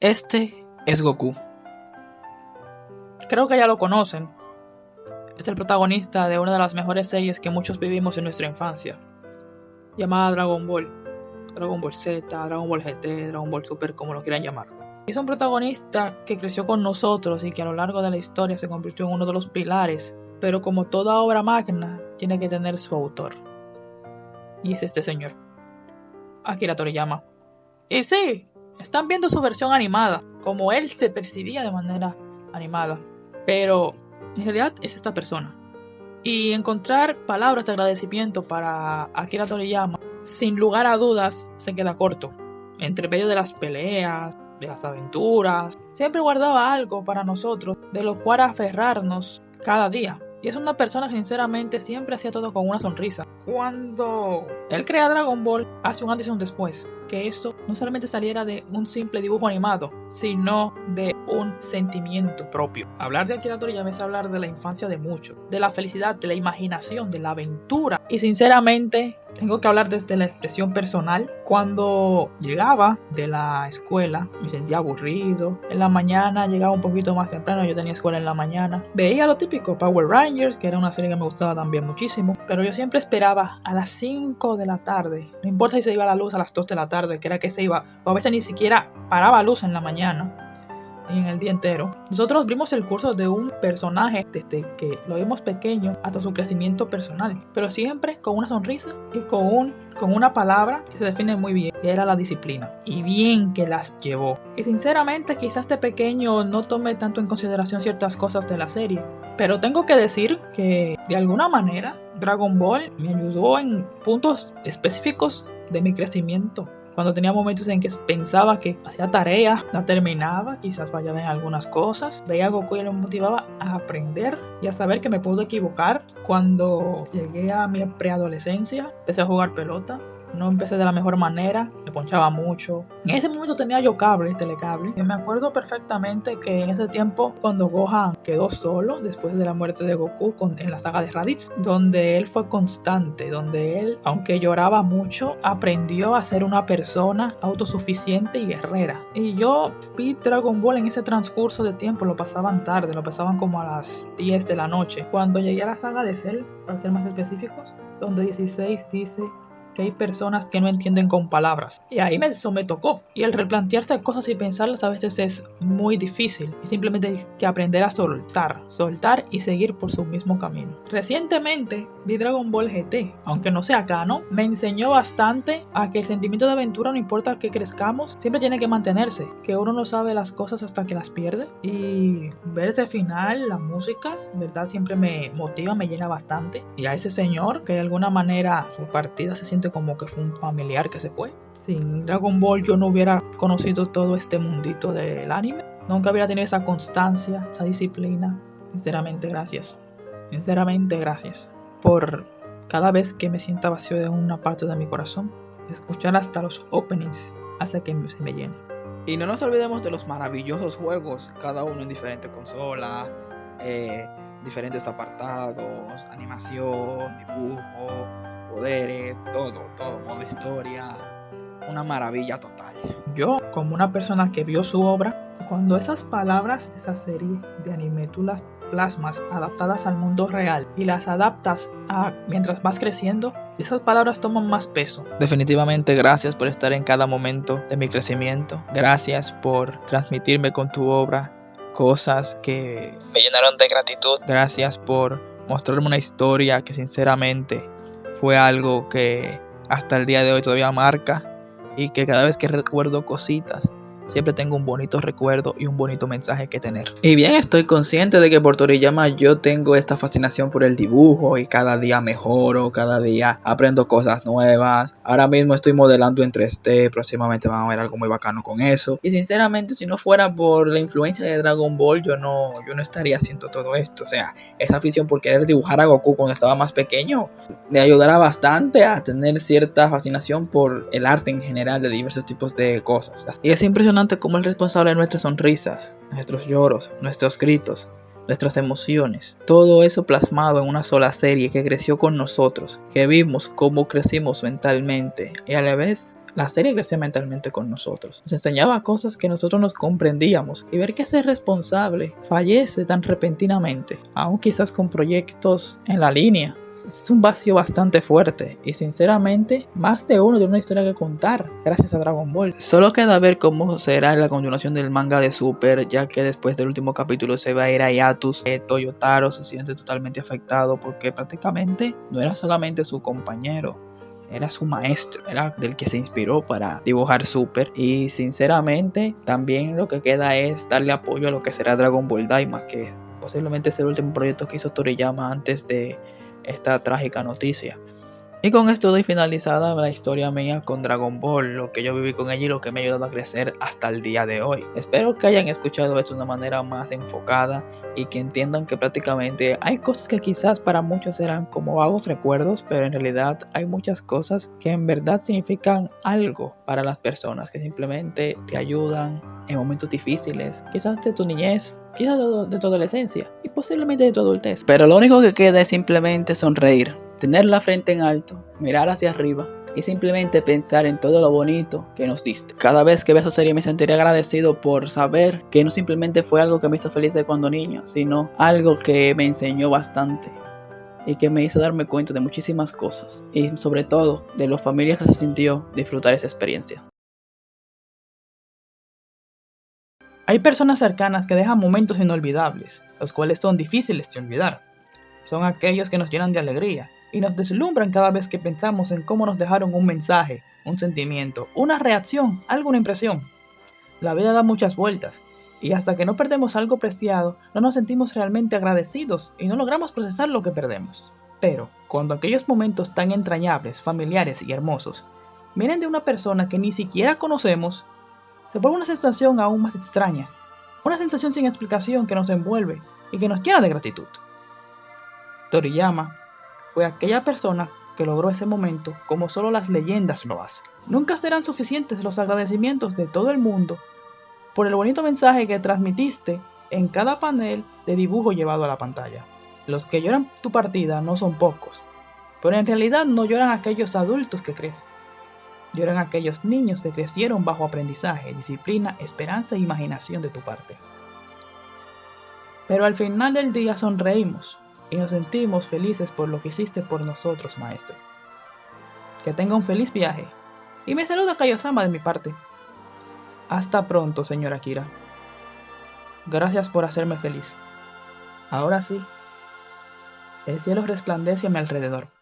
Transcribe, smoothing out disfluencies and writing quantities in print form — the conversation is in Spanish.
Este es Goku. Creo que ya lo conocen. Es el protagonista de una de las mejores series que muchos vivimos en nuestra infancia, llamada Dragon Ball. Dragon Ball Z, Dragon Ball GT, Dragon Ball Super, como lo quieran llamar. Es un protagonista que creció con nosotros y que a lo largo de la historia se convirtió en uno de los pilares, pero como toda obra magna, tiene que tener su autor. Y es este señor, Akira Toriyama. Y sí, están viendo su versión animada, como él se percibía de manera animada. Pero en realidad es esta persona. Y encontrar palabras de agradecimiento para Akira Toriyama, sin lugar a dudas, se queda corto. Entre medio de las peleas, de las aventuras, siempre guardaba algo para nosotros, de lo cual aferrarnos cada día. Y es una persona que sinceramente siempre hacía todo con una sonrisa. Cuando él crea Dragon Ball, hace un antes y un después. Que eso no solamente saliera de un simple dibujo animado, sino de un sentimiento propio. Hablar de Akira Toriyama es hablar de la infancia de muchos, de la felicidad, de la imaginación, de la aventura. Y sinceramente, tengo que hablar desde la expresión personal. Cuando llegaba de la escuela, me sentía aburrido. En la mañana llegaba un poquito más temprano, yo tenía escuela en la mañana. Veía lo típico, Power Rangers, que era una serie que me gustaba también muchísimo. Pero yo siempre esperaba a las 5 de la tarde. No importa si se iba la luz a las 2 de la tarde, que era que se iba. O a veces ni siquiera paraba luz en la mañana. Y en el día entero. Nosotros vimos el curso de un personaje desde que lo vimos pequeño hasta su crecimiento personal, pero siempre con una sonrisa y con una palabra que se define muy bien, que era la disciplina. Y bien que las llevó. Y sinceramente quizás de pequeño no tome tanto en consideración ciertas cosas de la serie, pero tengo que decir que de alguna manera Dragon Ball me ayudó en puntos específicos de mi crecimiento. Cuando tenía momentos en que pensaba que hacía tareas, la terminaba, quizás fallaba en algunas cosas, veía a Goku y lo motivaba a aprender y a saber que me puedo equivocar. Cuando llegué a mi preadolescencia, empecé a jugar pelota. No empecé de la mejor manera, me ponchaba mucho. En ese momento tenía yo telecable. Y me acuerdo perfectamente que en ese tiempo, cuando Gohan quedó solo, después de la muerte de Goku en la saga de Raditz, donde él fue constante, donde él, aunque lloraba mucho, aprendió a ser una persona autosuficiente y guerrera. Y yo vi Dragon Ball en ese transcurso de tiempo, lo pasaban tarde, lo pasaban como a las 10 de la noche. Cuando llegué a la saga de Cell, para ser más específicos, donde 16 dice que hay personas que no entienden con palabras. Y ahí eso me tocó. Y el replantearse cosas y pensarlas a veces es muy difícil. Y simplemente hay que aprender a soltar y seguir por su mismo camino. Recientemente vi Dragon Ball GT. Aunque no sea canon, me enseñó bastante a que el sentimiento de aventura, no importa que crezcamos, siempre tiene que mantenerse. Que uno no sabe las cosas hasta que las pierde. Y ver ese final, la música, verdad, siempre me motiva, me llena bastante. Y a ese señor, que de alguna manera su partida se siente como que fue un familiar que se fue. Sin Dragon Ball yo no hubiera conocido todo este mundito del anime. Nunca hubiera tenido esa constancia, esa disciplina. Sinceramente gracias por cada vez que me sienta vacío de una parte de mi corazón. Escuchar hasta los openings hace que se me llene. Y no nos olvidemos de los maravillosos juegos, cada uno en diferente consola, diferentes apartados, animación, dibujo, poderes, todo, modo historia, una maravilla total. Yo, como una persona que vio su obra, cuando esas palabras de esa serie de anime tú las plasmas adaptadas al mundo real y las adaptas a mientras vas creciendo, esas palabras toman más peso. Definitivamente gracias por estar en cada momento de mi crecimiento. Gracias por transmitirme con tu obra cosas que me llenaron de gratitud. Gracias por mostrarme una historia que sinceramente fue algo que hasta el día de hoy todavía marca y que cada vez que recuerdo cositas siempre tengo un bonito recuerdo y un bonito mensaje que tener. Y bien, estoy consciente de que por Toriyama yo tengo esta fascinación por el dibujo y cada día mejoro, cada día aprendo cosas nuevas. Ahora mismo estoy modelando en 3D, próximamente van a ver algo muy bacano con eso. Y sinceramente, si no fuera por la influencia de Dragon Ball, yo no estaría haciendo todo esto. O sea, esa afición por querer dibujar a Goku cuando estaba más pequeño me ayudará bastante a tener cierta fascinación por el arte en general de diversos tipos de cosas. Y es impresionante como el responsable de nuestras sonrisas, nuestros lloros, nuestros gritos, nuestras emociones, todo eso plasmado en una sola serie que creció con nosotros, que vimos cómo crecimos mentalmente y a la vez La serie crecía mentalmente con nosotros. Nos enseñaba cosas que nosotros nos comprendíamos y ver que ese responsable fallece tan repentinamente, aún quizás con proyectos en la línea, es un vacío bastante fuerte y sinceramente más de uno tiene una historia que contar gracias a Dragon Ball. Solo queda ver cómo será la continuación del manga de Super, ya que después del último capítulo se va a ir a hiatus. Toyotaro se siente totalmente afectado porque prácticamente no era solamente su compañero, era su maestro, era del que se inspiró para dibujar Super. Y sinceramente también lo que queda es darle apoyo a lo que será Dragon Ball Daima, que posiblemente es el último proyecto que hizo Toriyama antes de esta trágica noticia. Y con esto doy finalizada la historia mía con Dragon Ball, lo que yo viví con ella y lo que me ha ayudado a crecer hasta el día de hoy. Espero que hayan escuchado esto de una manera más enfocada y que entiendan que prácticamente hay cosas que quizás para muchos eran como vagos recuerdos, pero en realidad hay muchas cosas que en verdad significan algo para las personas, que simplemente te ayudan en momentos difíciles, quizás de tu niñez, quizás de tu adolescencia y posiblemente de tu adultez. Pero lo único que queda es simplemente sonreír, tener la frente en alto, mirar hacia arriba y simplemente pensar en todo lo bonito que nos diste. Cada vez que vea esa serie me sentiré agradecido por saber que no simplemente fue algo que me hizo feliz de cuando niño, sino algo que me enseñó bastante y que me hizo darme cuenta de muchísimas cosas y sobre todo de lo familiar que se sintió disfrutar esa experiencia. Hay personas cercanas que dejan momentos inolvidables, los cuales son difíciles de olvidar. Son aquellos que nos llenan de alegría y nos deslumbran cada vez que pensamos en cómo nos dejaron un mensaje, un sentimiento, una reacción, alguna impresión. La vida da muchas vueltas y hasta que no perdemos algo preciado, no nos sentimos realmente agradecidos y no logramos procesar lo que perdemos. Pero cuando aquellos momentos tan entrañables, familiares y hermosos vienen de una persona que ni siquiera conocemos, se vuelve una sensación aún más extraña, una sensación sin explicación que nos envuelve y que nos llena de gratitud. Toriyama fue aquella persona que logró ese momento como solo las leyendas lo hacen. Nunca serán suficientes los agradecimientos de todo el mundo por el bonito mensaje que transmitiste en cada panel de dibujo llevado a la pantalla. Los que lloran tu partida no son pocos, pero en realidad no lloran aquellos adultos que crees. Lloran aquellos niños que crecieron bajo aprendizaje, disciplina, esperanza e imaginación de tu parte. Pero al final del día sonreímos y nos sentimos felices por lo que hiciste por nosotros, maestro. Que tenga un feliz viaje y me saluda Kaiosama de mi parte. Hasta pronto, señor Akira. Gracias por hacerme feliz. Ahora sí, el cielo resplandece a mi alrededor.